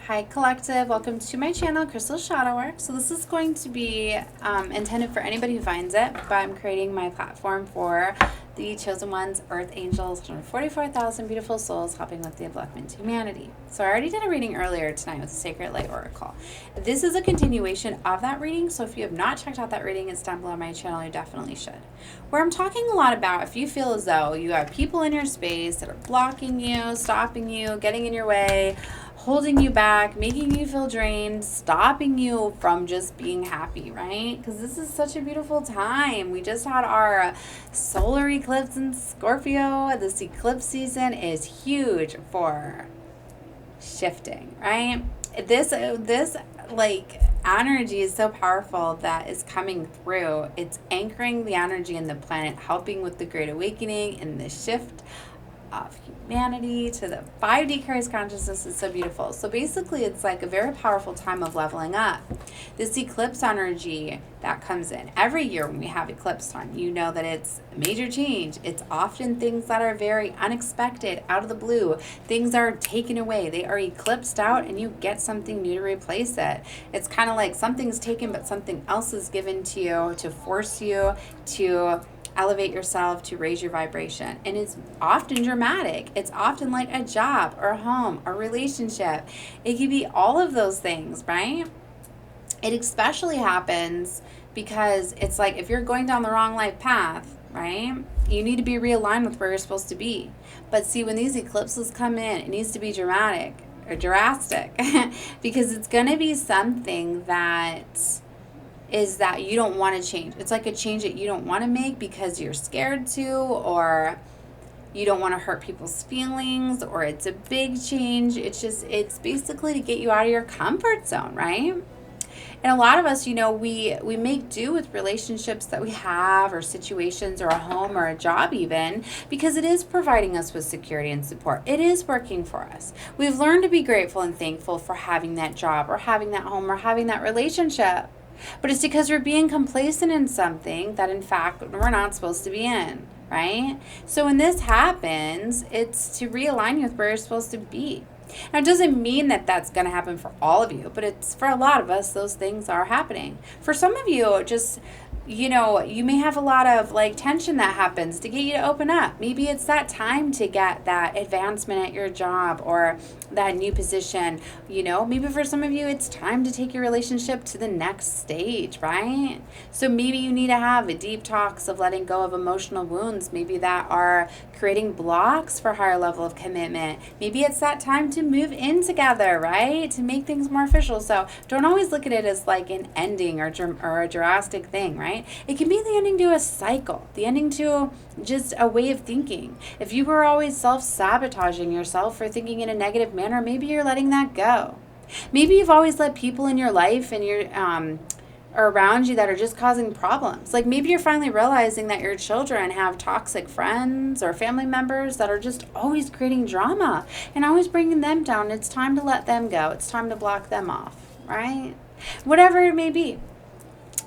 Hi Collective, welcome to my channel, Crystal Shadow Work. So this is going to be intended for anybody who finds it, but I'm creating my platform for the chosen ones, earth angels, 144,000 beautiful souls helping with the upliftment to humanity. So I already did a reading earlier tonight with the Sacred Light Oracle. This is a continuation of that reading, so if you have not checked out that reading, it's down below my channel, you definitely should. Where I'm talking a lot about if you feel as though you have people in your space that are blocking you, stopping you, getting in your way, holding you back, making you feel drained, stopping you from just being happy, right? Because this is such a beautiful time. We just had our solar eclipse in Scorpio. This eclipse season is huge for shifting, right? This like energy is so powerful that is coming through. It's anchoring the energy in the planet, helping with the Great Awakening and the shift of humanity to the 5D Christ consciousness is so beautiful. So basically it's like a very powerful time of leveling up. This eclipse energy that comes in every year when we have eclipse time, you know that it's a major change. It's often things that are very unexpected, out of the blue. Things are taken away. They are eclipsed out and you get something new to replace it. It's kind of like something's taken but something else is given to you to force you to elevate yourself, to raise your vibration. And it's often dramatic. It's often like a job or a home or relationship. It could be all of those things, right? It especially happens because it's like if you're going down the wrong life path, right? You need to be realigned with where you're supposed to be. But see, when these eclipses come in, it needs to be dramatic or drastic because it's going to be something that is that you don't want to change. It's like a change that you don't want to make because you're scared to, or you don't want to hurt people's feelings, or it's a big change. It's basically to get you out of your comfort zone, right? And a lot of us, you know, we make do with relationships that we have, or situations, or a home, or a job even, because it is providing us with security and support. It is working for us. We've learned to be grateful and thankful for having that job, or having that home, or having that relationship. But it's because we're being complacent in something that in fact we're not supposed to be in, right? So when this happens, it's to realign you with where you're supposed to be. Now, it doesn't mean that that's going to happen for all of you, but it's for a lot of us, those things are happening. For some of you, just, you know, you may have a lot of like tension that happens to get you to open up. Maybe it's that time to get that advancement at your job or that new position. You know, maybe for some of you, it's time to take your relationship to the next stage, right? So maybe you need to have a deep talks of letting go of emotional wounds, maybe that are creating blocks for higher level of commitment. Maybe it's that time to move in together, right? To make things more official. So don't always look at it as like an ending or a drastic thing, right? It can be the ending to a cycle, the ending to just a way of thinking. If you were always self-sabotaging yourself for thinking in a negative manner, maybe you're letting that go. Maybe you've always let people in your life and your or around you that are just causing problems. Like maybe you're finally realizing that your children have toxic friends or family members that are just always creating drama and always bringing them down. It's time to let them go. It's time to block them off, right? Whatever it may be.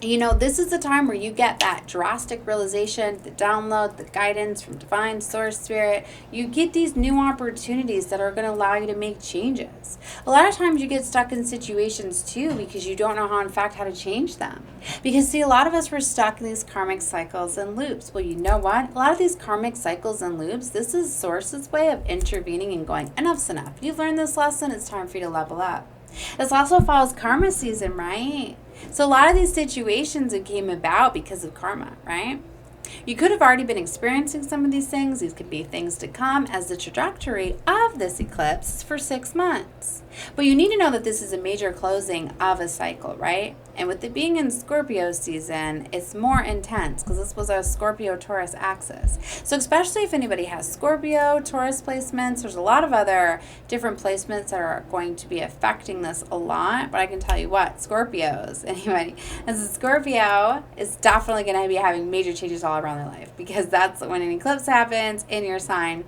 You know, this is the time where you get that drastic realization, the download, the guidance from divine source spirit. You get these new opportunities that are going to allow you to make changes. A lot of times you get stuck in situations too because you don't know how, in fact, how to change them. Because see, a lot of us were stuck in these karmic cycles and loops. Well, you know what? A lot of these karmic cycles and loops, this is source's way of intervening and going, enough's enough. You've learned this lesson. It's time for you to level up. This also follows karma season, right? So a lot of these situations that came about because of karma, right? You could have already been experiencing some of these things. These could be things to come as the trajectory of this eclipse is for 6 months. But you need to know that this is a major closing of a cycle, right? And with it being in Scorpio season, it's more intense because this was a Scorpio-Taurus axis. So especially if anybody has Scorpio, Taurus placements, there's a lot of other different placements that are going to be affecting this a lot. But I can tell you what, Scorpios, anybody, as a Scorpio is definitely going to be having major changes all around their life because that's when an eclipse happens in your sign.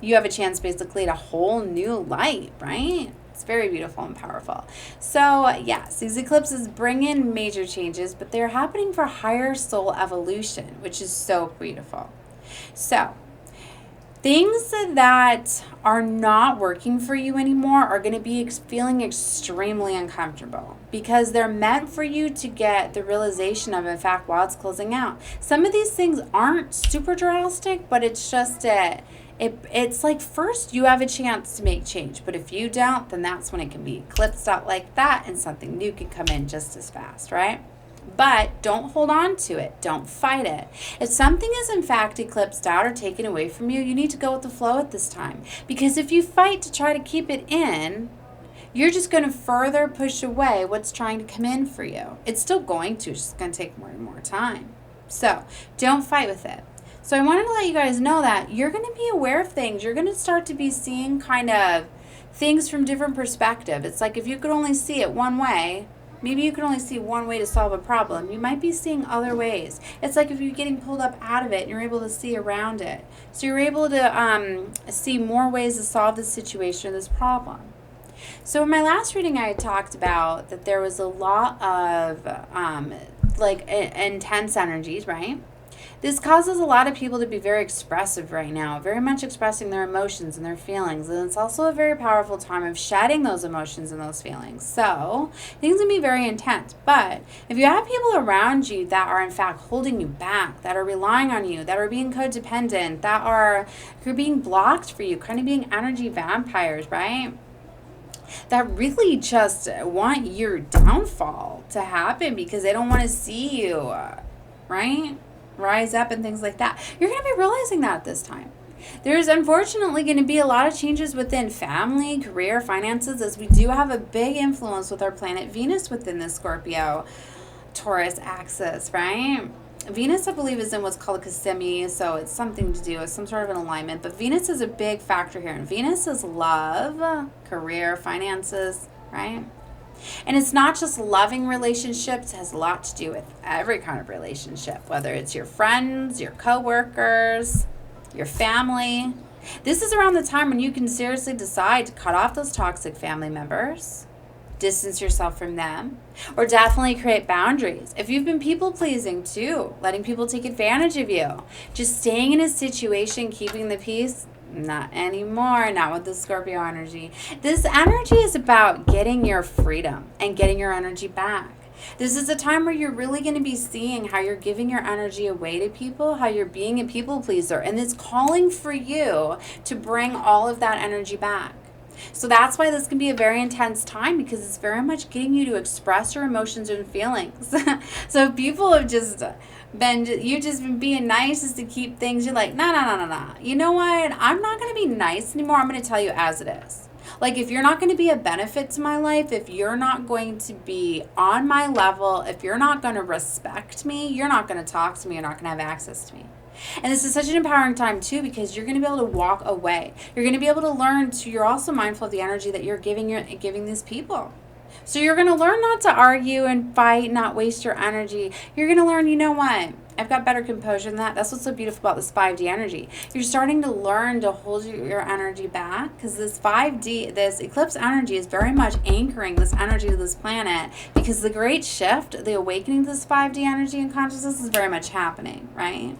You have a chance basically at a whole new light, right? It's very beautiful and powerful. So yes, these eclipses bring in major changes, but they're happening for higher soul evolution, which is so beautiful. So Things that are not working for you anymore are going to be feeling extremely uncomfortable because they're meant for you to get the realization of, in fact, while it's closing out. Some of these things aren't super drastic, but it's just it's like first you have a chance to make change, but if you don't, then that's when it can be eclipsed out like that and something new can come in just as fast, right? But don't hold on to it. Don't fight it. If something is in fact eclipsed out or taken away from you, you need to go with the flow at this time. Because if you fight to try to keep it in, you're just going to further push away what's trying to come in for you. It's still going to. It's just going to take more and more time. So don't fight with it. So I wanted to let you guys know that you're going to be aware of things. You're going to start to be seeing kind of things from different perspective. It's like if you could only see it one way, maybe you can only see one way to solve a problem. You might be seeing other ways. It's like if you're getting pulled up out of it and you're able to see around it. So you're able to see more ways to solve this situation or this problem. So in my last reading, I had talked about that there was a lot of intense energies, right? This causes a lot of people to be very expressive right now, very much expressing their emotions and their feelings. And it's also a very powerful time of shedding those emotions and those feelings. So things can be very intense. But if you have people around you that are in fact holding you back, that are relying on you, that are being codependent, who are being blocked for you, kind of being energy vampires, right? That really just want your downfall to happen because they don't want to see you, right? Rise up and things like that. You're going to be realizing that at this time. There's unfortunately going to be a lot of changes within family, career, finances, as we do have a big influence with our planet Venus within the Scorpio Taurus axis, right? Venus, I believe, is in what's called a Cassimi, so it's something to do with some sort of an alignment. But Venus is a big factor here. And Venus is love, career, finances, right? And it's not just loving relationships. It has a lot to do with every kind of relationship, whether it's your friends, your coworkers, your family. This is around the time when you can seriously decide to cut off those toxic family members, distance yourself from them, or definitely create boundaries. If you've been people-pleasing too, letting people take advantage of you, just staying in a situation, keeping the peace, not anymore, not with the Scorpio energy. This energy is about getting your freedom and getting your energy back. This is a time where you're really going to be seeing how you're giving your energy away to people, how you're being a people pleaser, and it's calling for you to bring all of that energy back. So that's why this can be a very intense time because it's very much getting you to express your emotions and feelings. So if people have you've just been being nice just to keep things, you're like, nah. You know what? I'm not going to be nice anymore. I'm going to tell you as it is. Like, if you're not going to be a benefit to my life, if you're not going to be on my level, if you're not going to respect me, you're not going to talk to me, you're not going to have access to me. And this is such an empowering time too because you're going to be able to walk away. You're going to be able to learn to, you're also mindful of the energy that you're giving these people. So you're going to learn not to argue and fight, not waste your energy. You're going to learn, you know what? I've got better composure than that. That's what's so beautiful about this 5D energy. You're starting to learn to hold your energy back because this 5D, this eclipse energy is very much anchoring this energy to this planet because the great shift, the awakening to this 5D energy and consciousness is very much happening, right?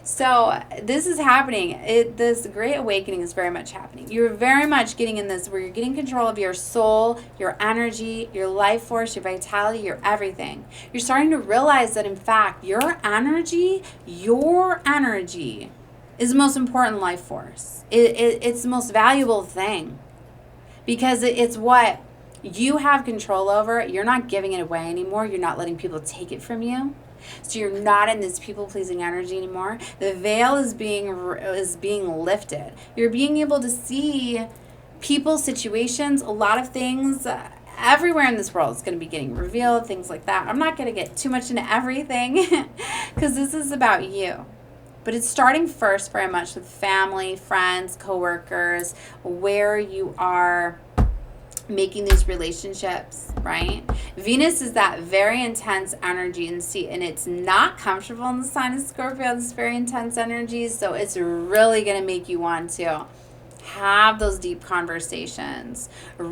So this is happening. This great awakening is very much happening. You're very much getting in this where you're getting control of your soul, your energy, your life force, your vitality, your everything. You're starting to realize that, in fact, your energy is the most important life force. It's the most valuable thing because it's what you have control over. You're not giving it away anymore. You're not letting people take it from you. So you're not in this people-pleasing energy anymore. The veil is being lifted. You're being able to see people, situations, a lot of things. Everywhere in this world is going to be getting revealed, things like that. I'm not going to get too much into everything because this is about you. But it's starting first very much with family, friends, coworkers, where you are making these relationships, right? Venus is that very intense energy and it's not comfortable in the sign of Scorpio, this very intense energy, so it's really going to make you want to have those deep conversations. You're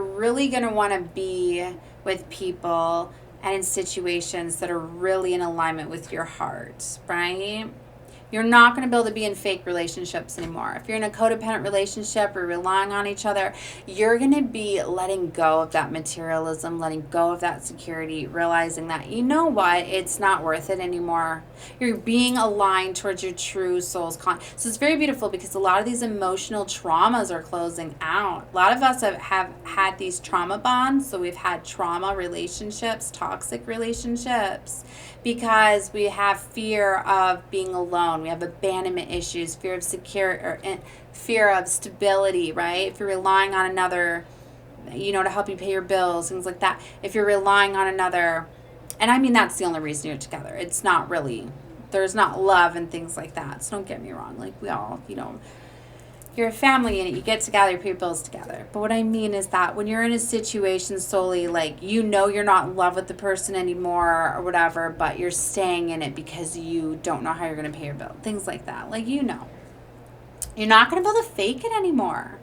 really going to want to be with people and in situations that are really in alignment with your heart, right? You're not going to be able to be in fake relationships anymore. If you're in a codependent relationship or relying on each other, you're going to be letting go of that materialism, letting go of that security, realizing that, you know what, it's not worth it anymore. You're being aligned towards your true soul's so it's very beautiful, because a lot of these emotional traumas are closing out. A lot of us have had these trauma bonds. So we've had trauma relationships, toxic relationships, because we have fear of being alone. We have abandonment issues, fear of fear of stability, right? If you're relying on another, to help you pay your bills, things like that. If you're relying on another, and I mean, that's the only reason you're together. It's not really, there's not love and things like that. So don't get me wrong. Like, we all, you're a family and you get together, you pay your bills together. But what I mean is that when you're in a situation solely, like, you're not in love with the person anymore or whatever, but you're staying in it because you don't know how you're going to pay your bill. Things like that. Like, you're not going to be able to fake it anymore.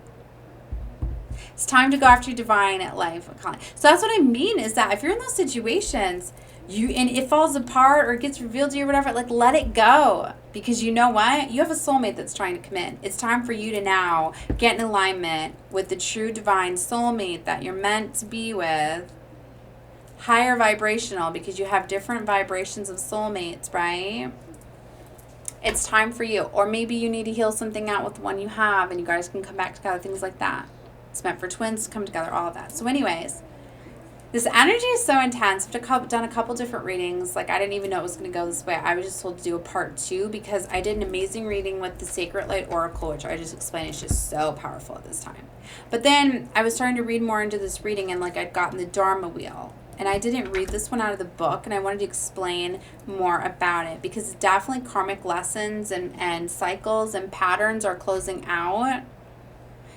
It's time to go after your divine life calling. So that's what I mean, is that if you're in those situations, and it falls apart or it gets revealed to you or whatever, like, let it go. Because you know what? You have a soulmate that's trying to come in. It's time for you to now get in alignment with the true divine soulmate that you're meant to be with. Higher vibrational, because you have different vibrations of soulmates, right? It's time for you. Or maybe you need to heal something out with the one you have and you guys can come back together, things like that. It's meant for twins to come together, all of that. So anyways, this energy is so intense. I've done a couple different readings. Like, I didn't even know it was going to go this way. I was just told to do a part 2 because I did an amazing reading with the Sacred Light Oracle, which I just explained is just so powerful at this time. But then I was starting to read more into this reading, and like, I'd gotten the Dharma Wheel. And I didn't read this one out of the book, and I wanted to explain more about it because definitely karmic lessons and cycles and patterns are closing out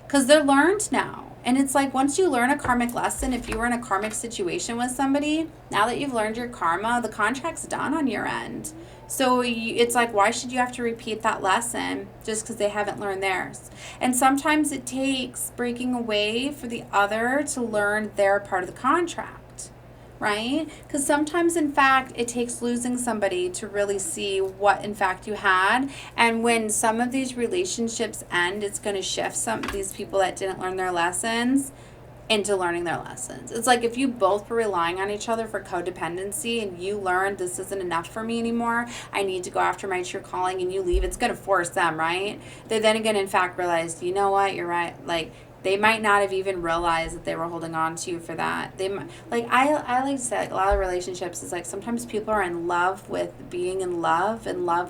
because they're learned now. And it's like, once you learn a karmic lesson, if you were in a karmic situation with somebody, now that you've learned your karma, the contract's done on your end. So it's like, why should you have to repeat that lesson just because they haven't learned theirs? And sometimes it takes breaking away for the other to learn their part of the contract, right? Because sometimes, in fact, it takes losing somebody to really see what, in fact, you had. And when some of these relationships end, it's going to shift some of these people that didn't learn their lessons into learning their lessons. It's like if you both were relying on each other for codependency and you learned this isn't enough for me anymore, I need to go after my true calling, and you leave, it's going to force them, right? They're then again, in fact, realize, you know what, you're right. Like, they might not have even realized that they were holding on to you for that. They like, I like to say, like, a lot of relationships is like, sometimes people are in love with being in love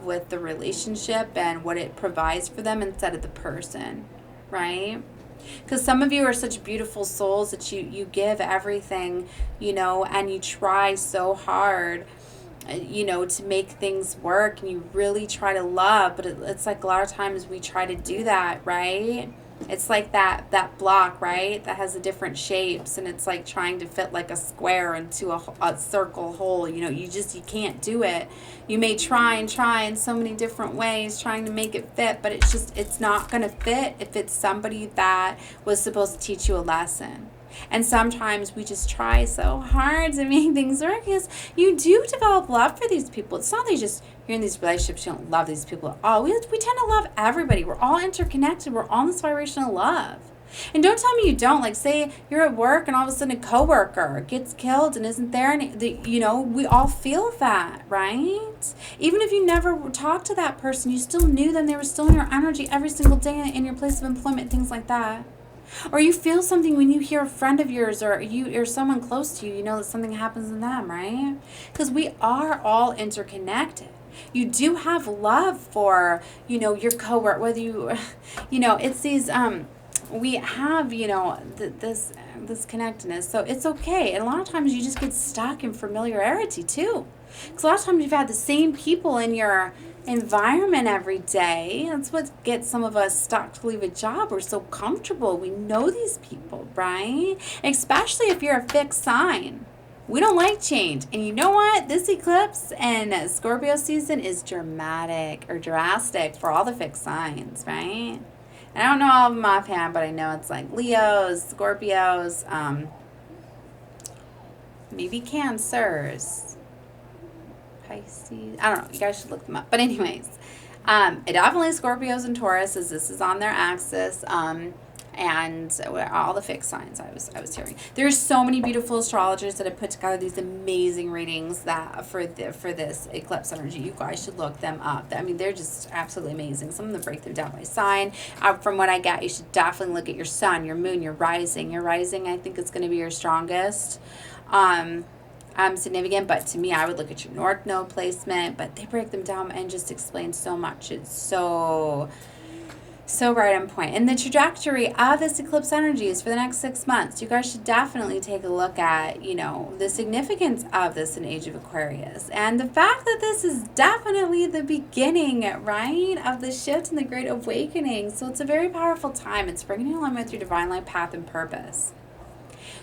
with the relationship and what it provides for them instead of the person, right? Because some of you are such beautiful souls that you give everything, and you try so hard, to make things work, and you really try to love, but it's like a lot of times we try to do that, right? It's like that block, right, that has the different shapes, and it's like trying to fit like a square into a circle hole. You can't do it. You may try in so many different ways trying to make it fit, but it's not going to fit if it's somebody that was supposed to teach you a lesson. And sometimes we just try so hard to make things work because you do develop love for these people. It's not that you're in these relationships, you don't love these people at all. We tend to love everybody. We're all interconnected. We're all in this vibrational love. And don't tell me you don't. Like, say you're at work and all of a sudden a coworker gets killed and isn't there. And, we all feel that, right? Even if you never talked to that person, you still knew them. They were still in your energy every single day in your place of employment, things like that. Or you feel something when you hear a friend of yours or someone close to you, that something happens in them, right? Because we are all interconnected. You do have love for, your coworker, whether it's these, we have, this connectedness. So it's okay. And a lot of times you just get stuck in familiarity too. Because a lot of times you've had the same people in your environment every day. That's what gets some of us stuck to leave a job. We're so comfortable. We know these people, right? Especially if you're a fixed sign. We don't like change. And you know what? This eclipse and Scorpio season is drastic for all the fixed signs, right? And I don't know all of them offhand, but I know it's like Leos, Scorpios, maybe Cancers, Pisces. I don't know. You guys should look them up. But anyways, Definitely Scorpios and Tauruses. This is on their axis. And all the fixed signs I was hearing. There's so many beautiful astrologers that have put together these amazing readings that for this eclipse energy. You guys should look them up. I mean, they're just absolutely amazing. Some of them break them down by sign. From what I get, you should definitely look at your sun, your moon, your rising. Your rising, I think, is going to be your strongest. Significant, but to me, I would look at your North Node placement, but they break them down and just explain so much. It's so right on point. And the trajectory of this eclipse energy is for the next 6 months. You guys should definitely take a look at, the significance of this in Age of Aquarius. And the fact that this is definitely the beginning, right, of the shift and the Great Awakening. So it's a very powerful time. It's bringing you along with your divine life path and purpose.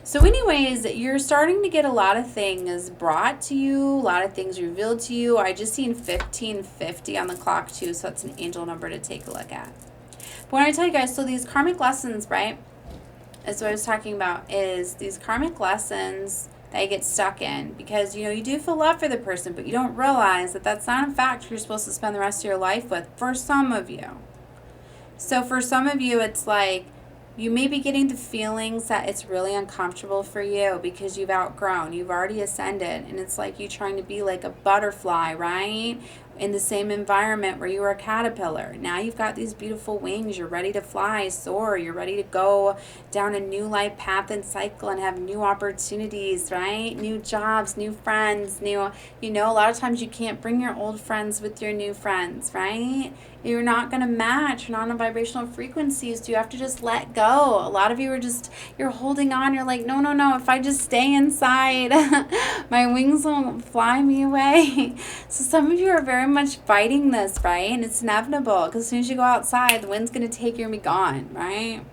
So anyways, you're starting to get a lot of things brought to you, a lot of things revealed to you. I just seen 1550 on the clock too, so it's an angel number to take a look at. But when I tell you guys, so these karmic lessons, right, is what I was talking about, is these karmic lessons that you get stuck in because, you do feel love for the person, but you don't realize that that's not, in fact, who you're supposed to spend the rest of your life with, for some of you. So for some of you, it's like, you may be getting the feelings that it's really uncomfortable for you because you've outgrown, you've already ascended, and it's like you trying to be like a butterfly, right? In the same environment where you were a caterpillar. Now you've got these beautiful wings, you're ready to fly, soar, you're ready to go down a new life path and cycle and have new opportunities, right? New jobs, new friends, a lot of times you can't bring your old friends with your new friends, right? You're not going to match, you're not on vibrational frequencies, so you have to just let go. A lot of you are you're holding on, you're like, no, if I just stay inside, my wings won't fly me away. So some of you are very much fighting this, right? And it's inevitable because as soon as you go outside, the wind's going to take you and be gone, right?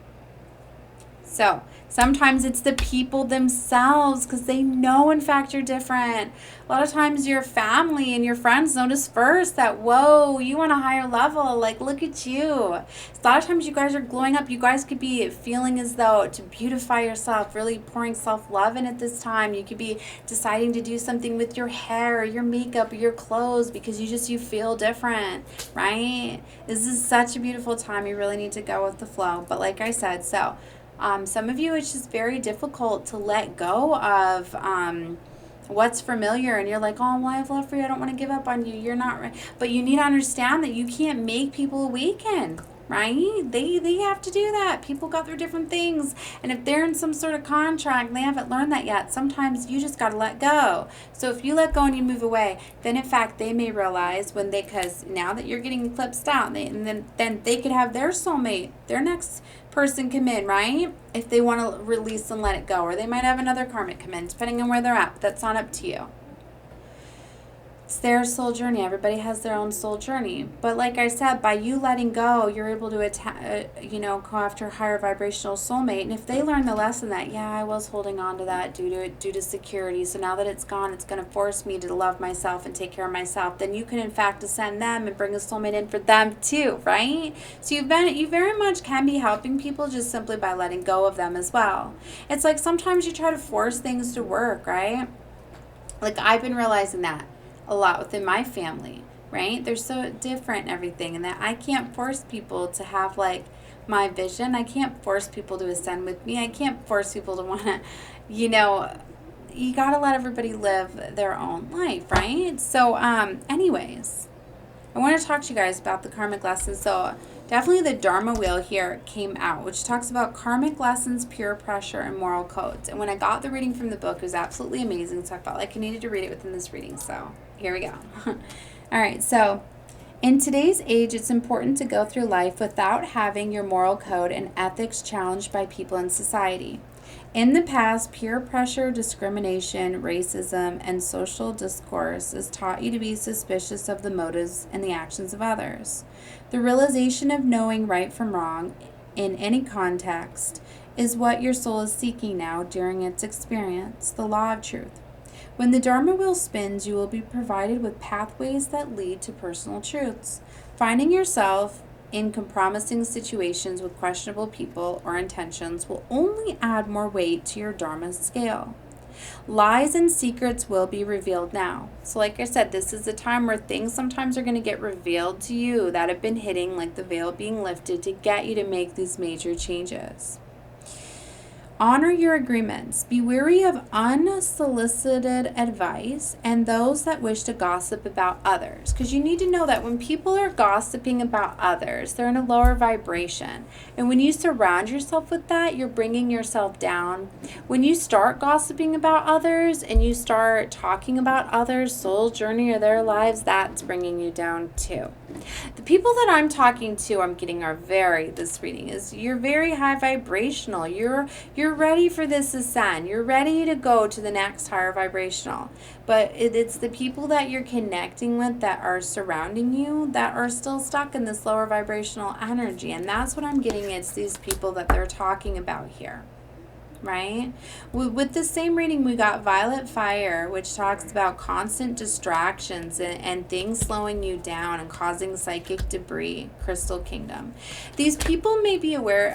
So sometimes it's the people themselves because they know, in fact, you're different. A lot of times your family and your friends notice first that, whoa, you on a higher level. Like, look at you. A lot of times you guys are glowing up. You guys could be feeling as though to beautify yourself, really pouring self-love in at this time. You could be deciding to do something with your hair or your makeup or your clothes because you feel different, right? This is such a beautiful time. You really need to go with the flow. But like I said, some of you, it's just very difficult to let go of what's familiar, and you're like, oh, well, I have love for you, I don't want to give up on you, you're not right. But you need to understand that you can't make people awaken, right? They have to do that. People got through different things, and if they're in some sort of contract and they haven't learned that yet, sometimes you just got to let go. So if you let go and you move away, then in fact they may realize because now that you're getting eclipsed out, then they could have their soulmate, their next person come in, right? If they want to release and let it go, or they might have another karmic come in, depending on where they're at. But that's not up to you. It's their soul journey. Everybody has their own soul journey. But like I said, by you letting go, you're able to go after a higher vibrational soulmate. And if they learn the lesson that, yeah, I was holding on to that due to security, so now that it's gone, it's going to force me to love myself and take care of myself, then you can in fact ascend them and bring a soulmate in for them too, right? So you very much can be helping people just simply by letting go of them as well. It's like sometimes you try to force things to work, right? Like I've been realizing that a lot within my family, right? They're so different and everything, and that I can't force people to have like my vision. I can't force people to ascend with me. I can't force people to want to, you got to let everybody live their own life, right? So anyways, I want to talk to you guys about the karmic lessons. So definitely the Dharma wheel here came out, which talks about karmic lessons, peer pressure, and moral codes. And when I got the reading from the book, it was absolutely amazing. So I felt like I needed to read it within this reading. So here we go. All right. So in today's age, it's important to go through life without having your moral code and ethics challenged by people in society. In the past, peer pressure, discrimination, racism, and social discourse has taught you to be suspicious of the motives and the actions of others. The realization of knowing right from wrong in any context is what your soul is seeking now during its experience, the law of truth. When the Dharma wheel spins, you will be provided with pathways that lead to personal truths. Finding yourself in compromising situations with questionable people or intentions will only add more weight to your Dharma scale. Lies and secrets will be revealed now. So like I said, this is a time where things sometimes are going to get revealed to you that have been hitting, like the veil being lifted, to get you to make these major changes. Honor your agreements. Be wary of unsolicited advice and those that wish to gossip about others. Because you need to know that when people are gossiping about others, they're in a lower vibration. And when you surround yourself with that, you're bringing yourself down. When you start gossiping about others and you start talking about others' soul journey or their lives, that's bringing you down too. The people that I'm talking to, I'm getting this reading is, you're very high vibrational. You're ready for this ascend. You're ready to go to the next higher vibrational. But it's the people that you're connecting with that are surrounding you that are still stuck in this lower vibrational energy. And that's what I'm getting. It's these people that they're talking about here. Right? With the same reading, we got Violet Fire, which talks about constant distractions and things slowing you down and causing psychic debris, Crystal Kingdom. These people may be aware,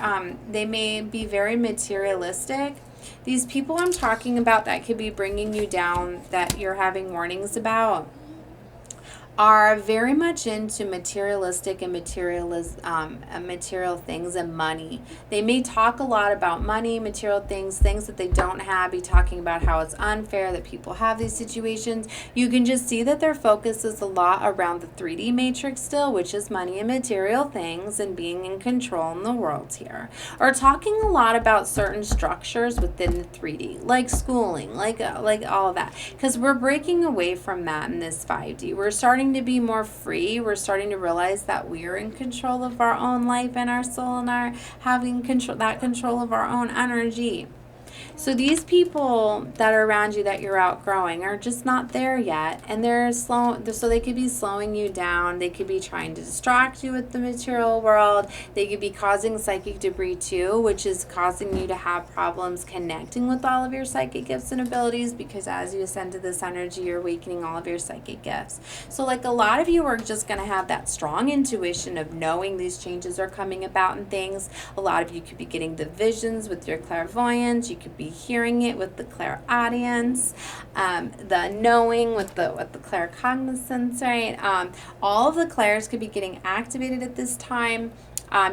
they may be very materialistic. These people I'm talking about that could be bringing you down, that you're having warnings about, are very much into materialistic and material things and money. They may talk a lot about money, material things that they don't have, be talking about how it's unfair that people have these situations. You can just see that their focus is a lot around the 3D matrix still, which is money and material things and being in control in the world here. Or talking a lot about certain structures within the 3D, like schooling, like all of that. Because we're breaking away from that in this 5D. We're starting to be more free. We're starting to realize that we're in control of our own life and our soul, and are having control of our own energy. So these people that are around you that you're outgrowing are just not there yet, and they're slow. So they could be slowing you down. They could be trying to distract you with the material world. They could be causing psychic debris too, which is causing you to have problems connecting with all of your psychic gifts and abilities, because as you ascend to this energy, you're awakening all of your psychic gifts. So like a lot of you are just going to have that strong intuition of knowing these changes are coming about and things. A lot of you could be getting the visions with your clairvoyance. You could be hearing it with the clairaudience, the knowing with the claircognizance, right? All of the clairs could be getting activated at this time.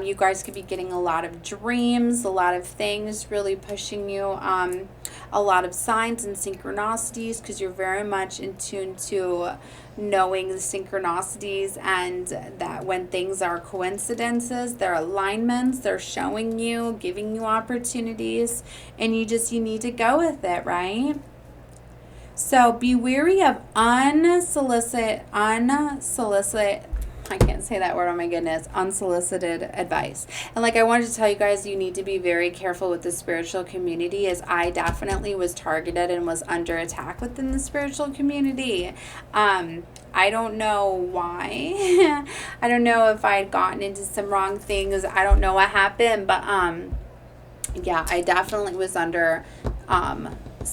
You guys could be getting a lot of dreams, a lot of things really pushing you, a lot of signs and synchronicities, because you're very much in tune to knowing the synchronicities, and that when things are coincidences, they're alignments, they're showing you, giving you opportunities, and you need to go with it, right? So be wary of unsolicited, I can't say that word, oh my goodness, unsolicited advice. And like I wanted to tell you guys, you need to be very careful with the spiritual community, as I definitely was targeted and was under attack within the spiritual community. I don't know why. I don't know if I had gotten into some wrong things. I don't know what happened, but yeah, I definitely was under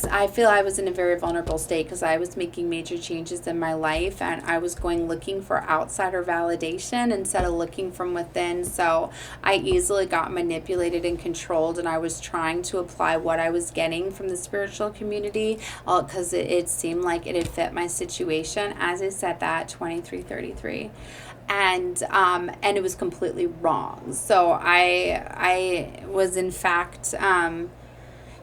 I feel I was in a very vulnerable state, because I was making major changes in my life, and I was looking for outsider validation instead of looking from within. So I easily got manipulated and controlled, and I was trying to apply what I was getting from the spiritual community, because it seemed like it had fit my situation. As I said, that 2333. And it was completely wrong. So I was in fact,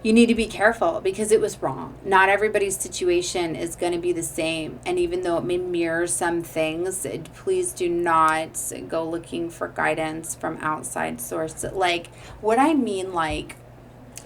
you need to be careful, because it was wrong. Not everybody's situation is going to be the same. And even though it may mirror some things, please do not go looking for guidance from outside sources. Like, what I mean, like,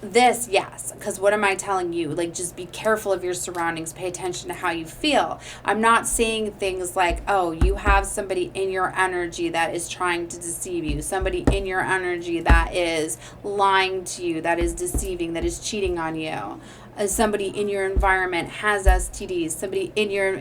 this, yes, because what am I telling you? Like, just be careful of your surroundings. Pay attention to how you feel. I'm not saying things like, oh, you have somebody in your energy that is trying to deceive you, somebody in your energy that is lying to you, that is deceiving, that is cheating on you. Somebody in your environment has STDs, somebody in your,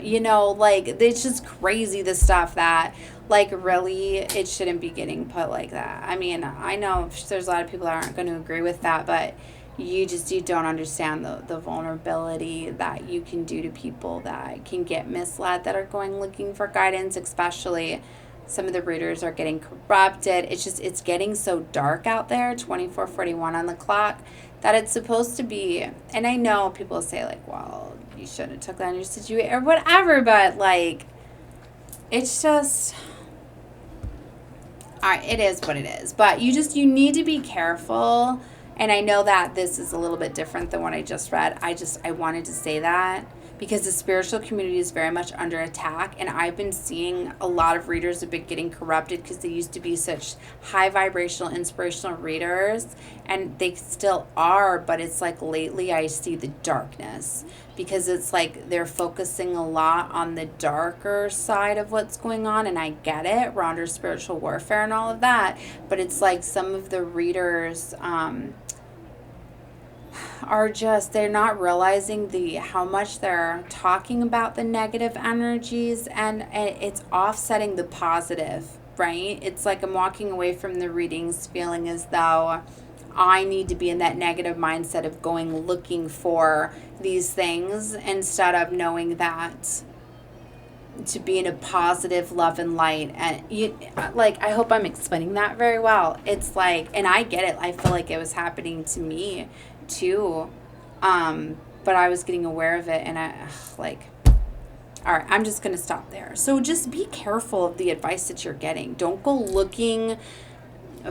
like, it's just crazy, the stuff that, like, really, it shouldn't be getting put like that. I mean, I know there's a lot of people that aren't going to agree with that, but you don't understand the vulnerability that you can do to people that can get misled, that are going looking for guidance, especially Some of the readers are getting corrupted. It's getting so dark out there, 24:41 on the clock, that it's supposed to be, and I know people say, like, well, you shouldn't have took that in your situation or whatever, but, like, it's just, all right, it is what it is. But you need to be careful, and I know that this is a little bit different than what I just read. I wanted to say that, because the spiritual community is very much under attack, and I've been seeing a lot of readers have been getting corrupted because they used to be such high vibrational, inspirational readers, and they still are, but it's like lately I see the darkness, because it's like they're focusing a lot on the darker side of what's going on, and I get it, we're under spiritual warfare and all of that, but it's like some of the readers, are just, they're not realizing how much they're talking about the negative energies, and it's offsetting the positive, right? It's like I'm walking away from the readings feeling as though I need to be in that negative mindset of going looking for these things, instead of knowing that to be in a positive love and light. And I hope I'm explaining that very well. It's like, and I get it, I feel like it was happening to me too, but I was getting aware of it, and all right, I'm just gonna stop there. So just be careful of the advice that you're getting. Don't go looking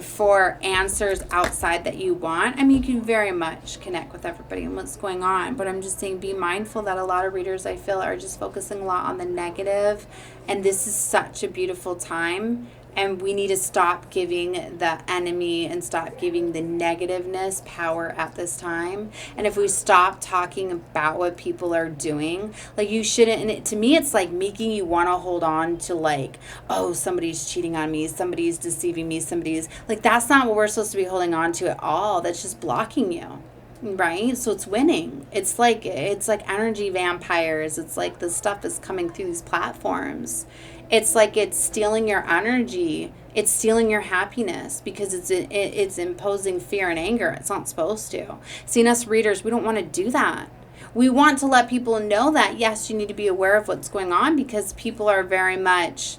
for answers outside that you want. I mean, you can very much connect with everybody and what's going on, but I'm just saying, be mindful that a lot of readers, I feel, are just focusing a lot on the negative, and this is such a beautiful time. And we need to stop giving the enemy and stop giving the negativeness power at this time. And if we stop talking about what people are doing, like, you shouldn't, and to me, it's like making you want to hold on to, like, oh, somebody's cheating on me, somebody's deceiving me, somebody's, like, that's not what we're supposed to be holding on to at all. That's just blocking you. Right? So it's winning. It's like energy vampires. It's like the stuff is coming through these platforms. It's like it's stealing your energy. It's stealing your happiness, because it's imposing fear and anger. It's not supposed to. Seeing us readers, we don't want to do that. We want to let people know that, yes, you need to be aware of what's going on, because people are very much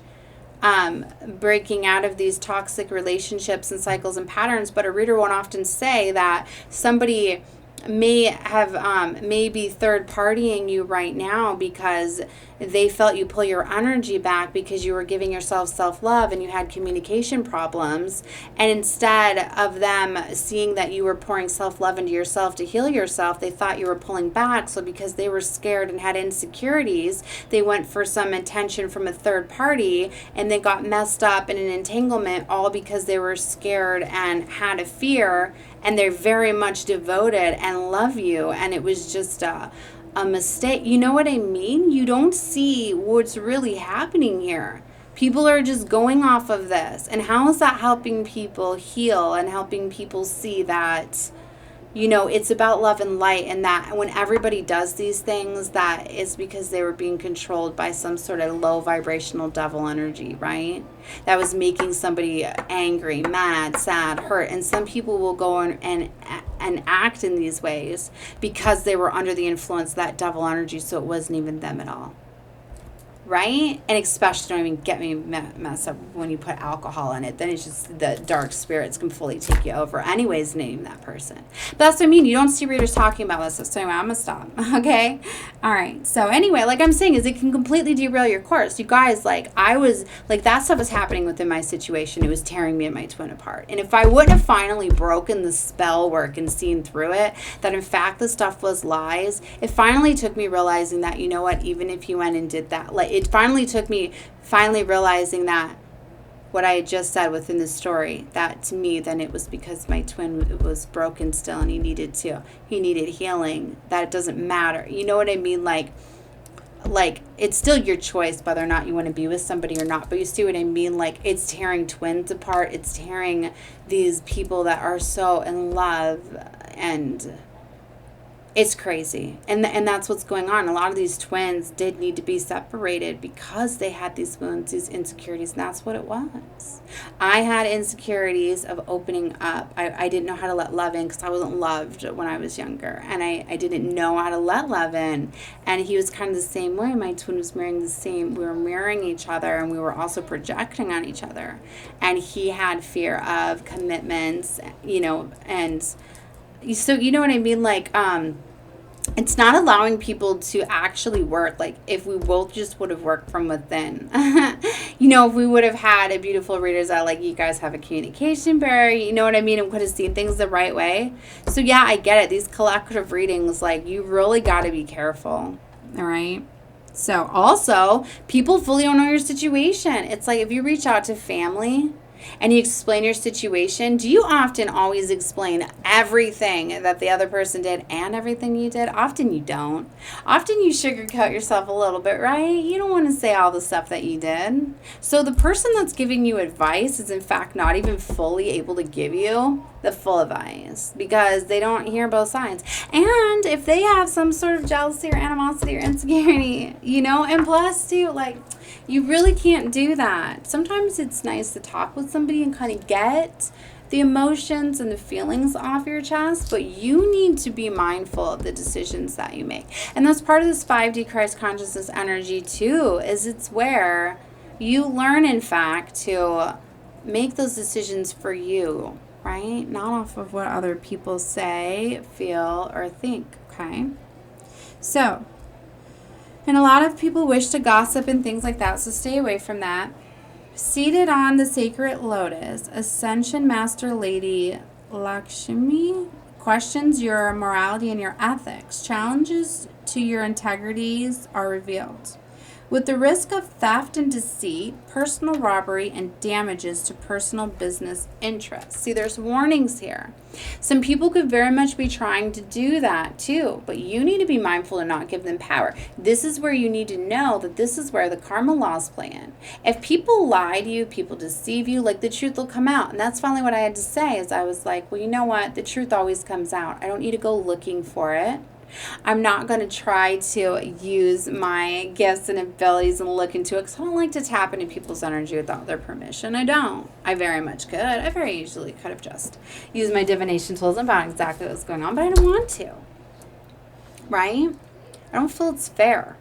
breaking out of these toxic relationships and cycles and patterns. But a reader won't often say that somebody may have maybe third partying you right now because they felt you pull your energy back because you were giving yourself self-love and you had communication problems, and instead of them seeing that you were pouring self-love into yourself to heal yourself, they thought you were pulling back. So because they were scared and had insecurities, they went for some attention from a third party, and they got messed up in an entanglement, all because they were scared and had a fear, and they're very much devoted and love you, and it was just a mistake. You know what I mean? You don't see what's really happening here. People are just going off of this. And how is that helping people heal and helping people see that, you know, it's about love and light, and that when everybody does these things, that is because they were being controlled by some sort of low vibrational devil energy, right? That was making somebody angry, mad, sad, hurt. And some people will go and act in these ways because they were under the influence of that devil energy, so it wasn't even them at all. Right? And especially, don't even get me messed up when you put alcohol in it. Then it's just the dark spirits can fully take you over. Anyways, name that person. But that's what I mean. You don't see readers talking about this. So anyway, I'm going to stop. Okay? All right. So anyway, like I'm saying, is it can completely derail your course. You guys, like, I was, like, that stuff was happening within my situation. It was tearing me and my twin apart. And if I wouldn't have finally broken the spell work and seen through it, that in fact the stuff was lies, it finally took me realizing that, you know what, even if you went and did that, like, it finally took me realizing that what I had just said within the story, that to me, then it was because my twin was broken still, and he needed healing. That it doesn't matter. You know what I mean? Like it's still your choice whether or not you want to be with somebody or not. But you see what I mean? Like, it's tearing twins apart. It's tearing these people that are so in love, and It's crazy. And that's what's going on. A lot of these twins did need to be separated because they had these wounds, these insecurities, and that's what it was. I had insecurities of opening up. I didn't know how to let love in because I wasn't loved when I was younger. And I didn't know how to let love in. And he was kind of the same way. My twin was mirroring the same. We were mirroring each other, and we were also projecting on each other. And he had fear of commitments, and so you know what I mean? Like, it's not allowing people to actually work. Like, if we both just would have worked from within, if we would have had a beautiful readers that, like, you guys have a communication barrier, you know what I mean? And could have seen things the right way. So yeah, I get it. These collective readings, like, you really got to be careful. All right. So also, people fully don't know your situation. It's like, if you reach out to family and you explain your situation, do you often always explain everything that the other person did and everything you did? Often you don't. Often you sugarcoat yourself a little bit, right? You don't want to say all the stuff that you did. So the person that's giving you advice is in fact not even fully able to give you the full advice because they don't hear both sides. And if they have some sort of jealousy or animosity or insecurity, and plus too, like, you really can't do that. Sometimes it's nice to talk with somebody and kind of get the emotions and the feelings off your chest, but you need to be mindful of the decisions that you make. And that's part of this 5D Christ consciousness energy too, is it's where you learn, in fact, to make those decisions for you, right? Not off of what other people say, feel, or think, okay? So, and a lot of people wish to gossip and things like that, so stay away from that. Seated on the sacred lotus, Ascension Master Lady Lakshmi questions your morality and your ethics. Challenges to your integrities are revealed. With the risk of theft and deceit, personal robbery, and damages to personal business interests. See, there's warnings here. Some people could very much be trying to do that too, but you need to be mindful to not give them power. This is where you need to know that this is where the karma laws play in. If people lie to you, people deceive you, like, the truth will come out. And that's finally what I had to say, is I was like, well, you know what? The truth always comes out. I don't need to go looking for it. I'm not going to try to use my gifts and abilities and look into it because I don't like to tap into people's energy without their permission. I don't. I very much could. I very easily could have just used my divination tools and found exactly what was going on, but I don't want to. Right? I don't feel it's fair.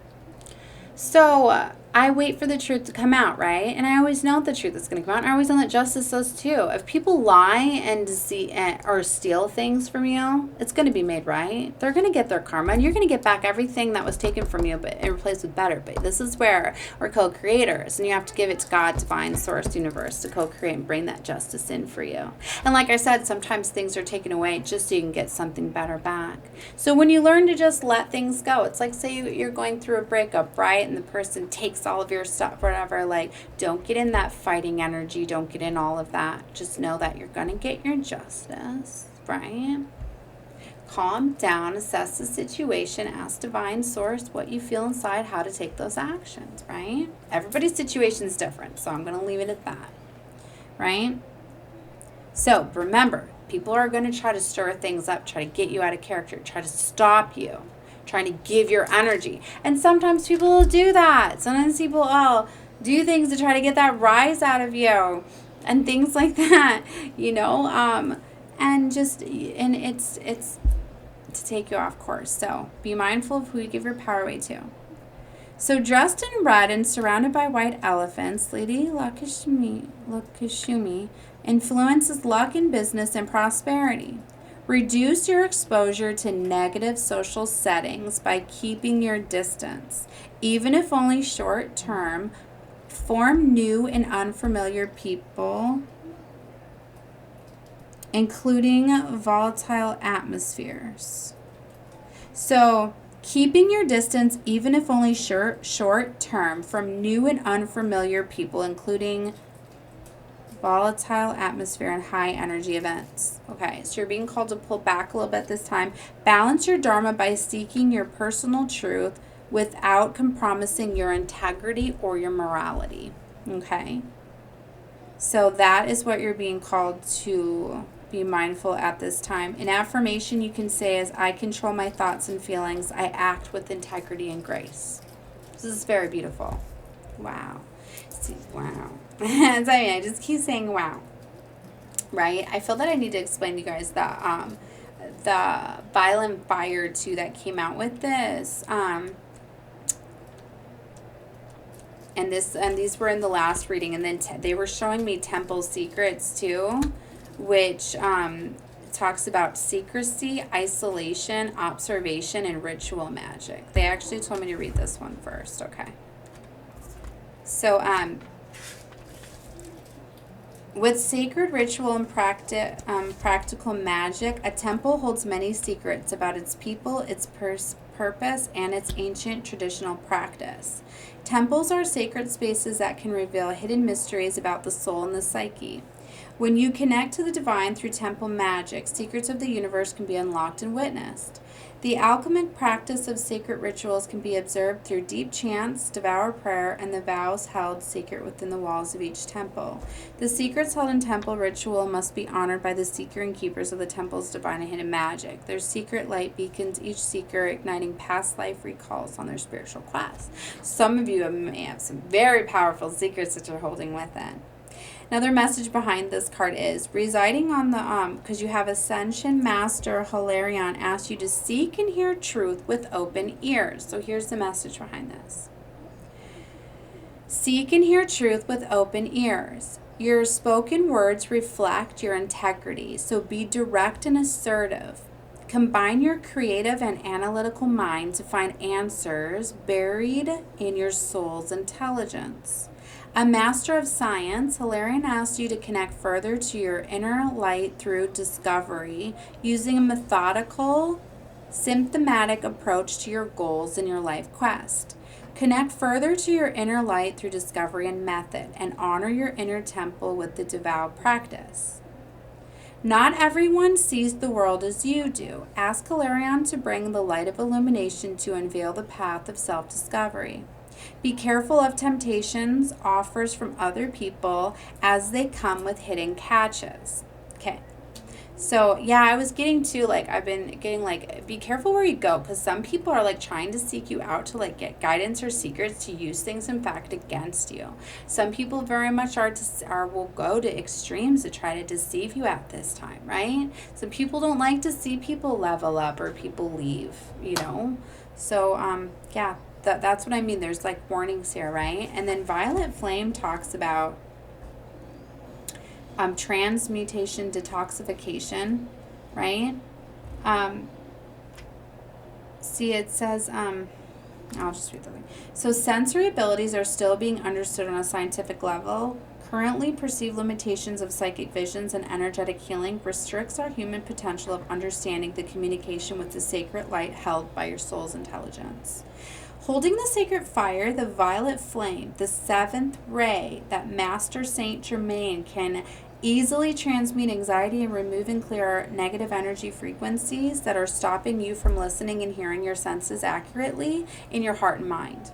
So I wait for the truth to come out, right? And I always know the truth is going to come out. And I always know that justice does too. If people lie and deceive or steal things from you, it's going to be made right. They're going to get their karma, and you're going to get back everything that was taken from you, but and replaced with better. But this is where we're co-creators, and you have to give it to God, divine source, universe, to co-create and bring that justice in for you. And like I said, sometimes things are taken away just so you can get something better back. So when you learn to just let things go, it's like, say you're going through a breakup, right? And the person takes all of your stuff, whatever, like, don't get in that fighting energy, don't get in all of that. Just know that you're going to get your justice, right? Calm down, assess the situation, ask divine source what you feel inside, how to take those actions, right? Everybody's situation is different, so I'm going to leave it at that, right? So remember, people are going to try to stir things up, try to get you out of character, try to stop you, trying to give your energy. And sometimes people will do that. Sometimes people do things to try to get that rise out of you and things like that, and it's to take you off course. So be mindful of who you give your power away to. So dressed in red and surrounded by white elephants, Lady Lakshmi influences luck in business and prosperity. Reduce your exposure to negative social settings by keeping your distance, even if only short term. Form new and unfamiliar people, including volatile atmospheres. So, keeping your distance, even if only short term, from new and unfamiliar people, including volatile atmosphere and high energy events. Okay, so you're being called to pull back a little bit this time. Balance your dharma by seeking your personal truth without compromising your integrity or your morality. Okay, so that is what you're being called to Be mindful at this time. An affirmation you can say is, I control my thoughts and feelings. I act with integrity and grace. This is very beautiful. Wow. See, wow. I just keep saying wow. Right? I feel that I need to explain to you guys that the violent fire too that came out with this. And these were in the last reading, and then they were showing me temple secrets too, which talks about secrecy, isolation, observation, and ritual magic. They actually told me to read this one first. Okay. So with sacred ritual and practical magic, a temple holds many secrets about its people, its purpose, and its ancient traditional practice. Temples are sacred spaces that can reveal hidden mysteries about the soul and the psyche. When you connect to the divine through temple magic, secrets of the universe can be unlocked and witnessed. The alchemic practice of sacred rituals can be observed through deep chants, devout prayer, and the vows held sacred within the walls of each temple. The secrets held in temple ritual must be honored by the seeker and keepers of the temple's divine and hidden magic. Their secret light beacons each seeker, igniting past life recalls on their spiritual quest. Some of you may have some very powerful secrets that you're holding within. Another message behind this card is residing on the, because you have Ascension Master Hilarion asks you to seek and hear truth with open ears. So here's the message behind this. Seek and hear truth with open ears. Your spoken words reflect your integrity, so be direct and assertive. Combine your creative and analytical mind to find answers buried in your soul's intelligence. A master of science, Hilarion asks you to connect further to your inner light through discovery, using a methodical, symptomatic approach to your goals in your life quest. Connect further to your inner light through discovery and method, and honor your inner temple with the devout practice. Not everyone sees the world as you do. Ask Hilarion to bring the light of illumination to unveil the path of self-discovery. Be careful of temptations, offers from other people, as they come with hidden catches. Okay. So, yeah, I was getting to, I've been getting, be careful where you go, because some people are, trying to seek you out to, get guidance or secrets to use things, in fact, against you. Some people very much will go to extremes to try to deceive you at this time, right? Some people don't like to see people level up or people leave, So, yeah. That's what I mean. There's warnings here, right? And then Violet Flame talks about transmutation, detoxification, right? See, it says, I'll just read the thing. So sensory abilities are still being understood on a scientific level. Currently perceived limitations of psychic visions and energetic healing restricts our human potential of understanding the communication with the sacred light held by your soul's intelligence. Holding the sacred fire, the violet flame, the seventh ray that Master Saint Germain can easily transmute anxiety and remove and clear negative energy frequencies that are stopping you from listening and hearing your senses accurately in your heart and mind.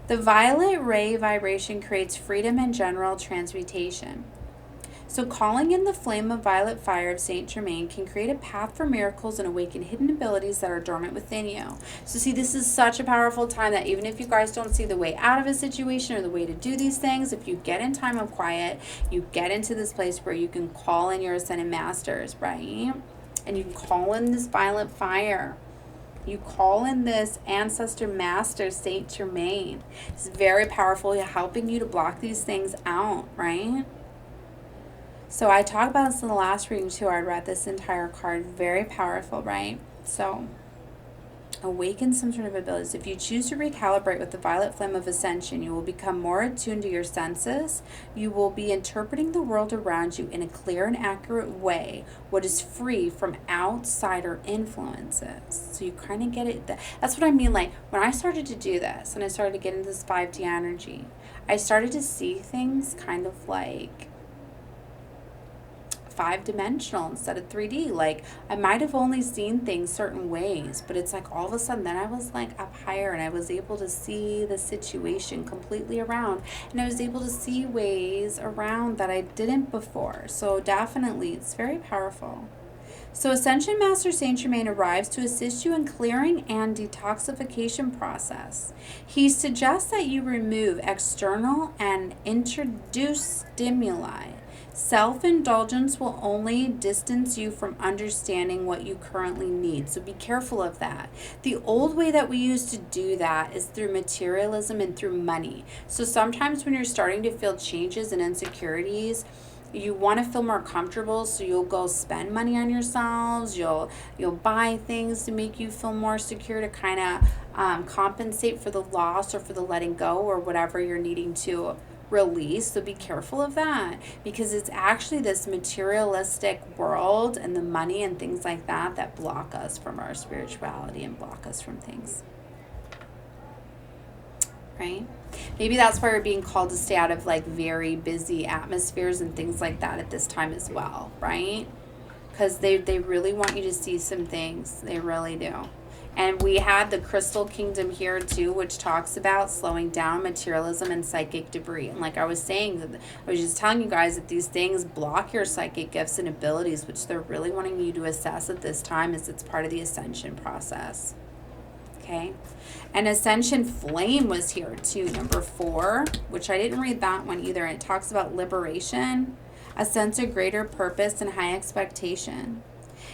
The violet ray vibration creates freedom and general transmutation. So calling in the flame of violet fire of Saint Germain can create a path for miracles and awaken hidden abilities that are dormant within you. So see, this is such a powerful time that even if you guys don't see the way out of a situation or the way to do these things, if you get in time of quiet, you get into this place where you can call in your ascended masters, right? And you can call in this violet fire. You call in this ancestor master, Saint Germain. It's very powerful, helping you to block these things out, right? So I talked about this in the last reading too. I read this entire card. Very powerful, right? So awaken some sort of abilities. If you choose to recalibrate with the violet flame of ascension, you will become more attuned to your senses. You will be interpreting the world around you in a clear and accurate way, what is free from outsider influences. So you kind of get it. That's what I mean. When I started to do this and I started to get into this 5D energy, I started to see things kind of 5-dimensional instead of 3D. Like, I might have only seen things certain ways, but it's like all of a sudden then I was like up higher and I was able to see the situation completely around, and I was able to see ways around that I didn't before. So definitely, it's very powerful. So Ascension Master Saint Germain arrives to assist you in clearing and detoxification process. He suggests that you remove external and introduce stimuli. Self-indulgence will only distance you from understanding what you currently need. So be careful of that. The old way that we used to do that is through materialism and through money. So sometimes when you're starting to feel changes and insecurities, you want to feel more comfortable, so you'll go spend money on yourselves. You'll buy things to make you feel more secure, to kind of compensate for the loss or for the letting go or whatever you're needing to release. So be careful of that, because it's actually this materialistic world and the money and things like that that block us from our spirituality and block us from things. Right? Maybe that's why we're being called to stay out of like very busy atmospheres and things like that at this time as well, right? Because they really want you to see some things. They really do. And we had the Crystal Kingdom here too, which talks about slowing down materialism and psychic debris. And like I was saying, I was just telling you guys that these things block your psychic gifts and abilities, which they're really wanting you to assess at this time, as it's part of the ascension process. Okay. And Ascension Flame was here too, number 4, which I didn't read that one either. And it talks about liberation, a sense of greater purpose, and high expectation.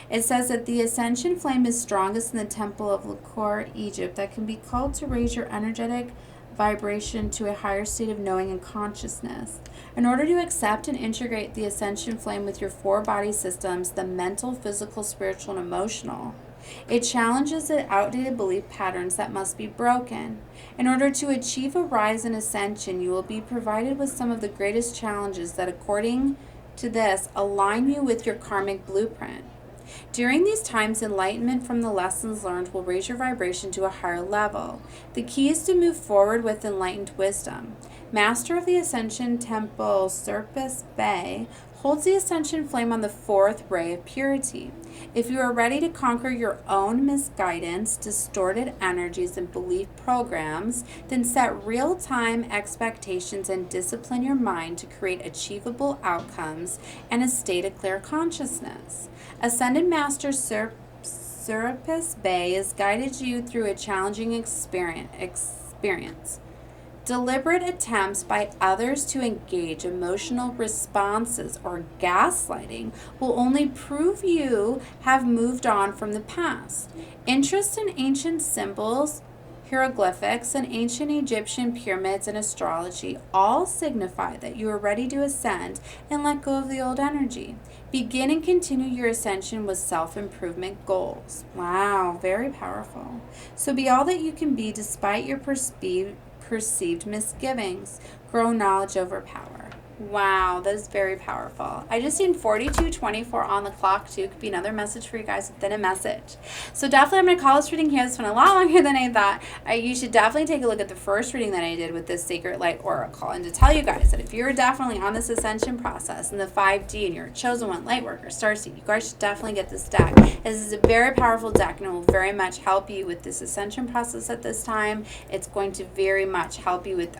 It says that the Ascension Flame is strongest in the Temple of Luxor, Egypt, that can be called to raise your energetic vibration to a higher state of knowing and consciousness. In order to accept and integrate the Ascension Flame with your 4 body systems, the mental, physical, spiritual, and emotional, it challenges the outdated belief patterns that must be broken. In order to achieve a rise in ascension, you will be provided with some of the greatest challenges that, according to this, align you with your karmic blueprint. During these times, enlightenment from the lessons learned will raise your vibration to a higher level. The key is to move forward with enlightened wisdom. Master of the Ascension Temple, Serapis Bey, holds the Ascension Flame on the 4th ray of purity. If you are ready to conquer your own misguidance, distorted energies, and belief programs, then set real-time expectations and discipline your mind to create achievable outcomes and a state of clear consciousness. Ascended Master Serapis Bey has guided you through a challenging experience. Deliberate attempts by others to engage emotional responses or gaslighting will only prove you have moved on from the past. Interest in ancient symbols, hieroglyphics, and ancient Egyptian pyramids and astrology all signify that you are ready to ascend and let go of the old energy. Begin and continue your ascension with self-improvement goals. Wow, very powerful. So be all that you can be despite your perceived misgivings. Grow knowledge over power. Wow, that is very powerful. I just seen 4224 on the clock too. Could be another message for you guys within a message. So definitely I'm going to call this reading here. This one a lot longer than I thought. You should definitely take a look at the first reading that I did with this Sacred Light Oracle. And to tell you guys that if you're definitely on this ascension process in the 5D and you're a chosen one, Lightworker, Starseed, you guys should definitely get this deck. This is a very powerful deck and it will very much help you with this ascension process at this time. It's going to very much help you with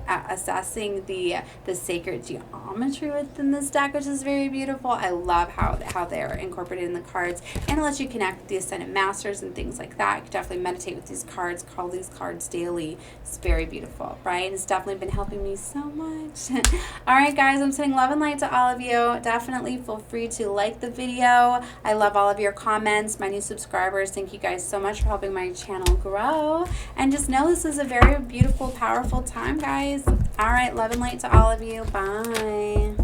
assessing the sacred geometry within this deck, which is very beautiful. I love how they're incorporated in the cards, and it lets you connect with the Ascended Masters and things like that. You can definitely meditate with these cards, call these cards daily. It's very beautiful, right? It's definitely been helping me so much. All right, guys, I'm sending love and light to all of you. Definitely feel free to like the video. I love all of your comments, my new subscribers. Thank you guys so much for helping my channel grow. And just know this is a very beautiful, powerful time, guys. All right, love and light to all of you. Bye.